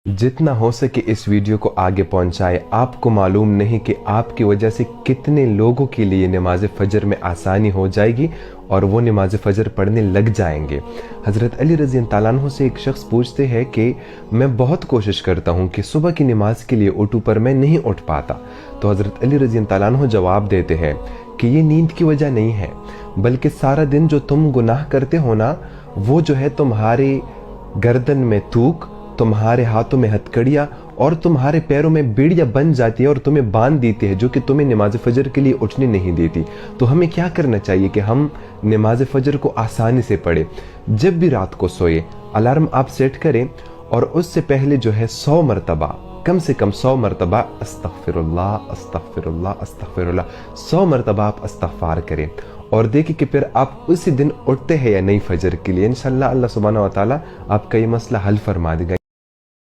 جتنا ہو سکے اس ویڈیو کو آگے پہنچائے۔ آپ کو معلوم نہیں کہ آپ کی وجہ سے کتنے لوگوں کے لیے نماز فجر میں آسانی ہو جائے گی اور وہ نماز فجر پڑھنے لگ جائیں گے۔ حضرت علی رضی اللہ عنہ سے ایک شخص پوچھتے ہیں کہ میں بہت کوشش کرتا ہوں کہ صبح کی نماز کے لیے اٹھوں پر میں نہیں اٹھ پاتا۔ تو حضرت علی رضی اللہ عنہ جواب دیتے ہیں کہ یہ نیند کی وجہ نہیں ہے، بلکہ سارا دن جو تم گناہ کرتے ہو نا، وہ جو ہے تمہاری گردن میں توک، تمہارے ہاتھوں میں ہتکڑیاں اور تمہارے پیروں میں بیڑیاں بن جاتی ہے اور تمہیں باندھ دیتی ہے، جو کہ تمہیں نماز فجر کے لیے اٹھنے نہیں دیتی۔ تو ہمیں کیا کرنا چاہیے کہ ہم نماز فجر کو آسانی سے پڑھیں۔ جب بھی رات کو سوئے الارم آپ سیٹ کریں اور اس سے پہلے جو ہے 100 مرتبہ، کم سے کم 100 مرتبہ استغفر اللہ استغفر اللہ استغفر اللہ، 100 مرتبہ آپ استغفار کریں اور دیکھیں کہ پھر آپ اسی دن اٹھتے ہیں یا نہیں فجر کے لیے۔ انشاءاللہ اللہ سبحانہ و تعالیٰ آپ کا یہ مسئلہ حل فرما دے گا۔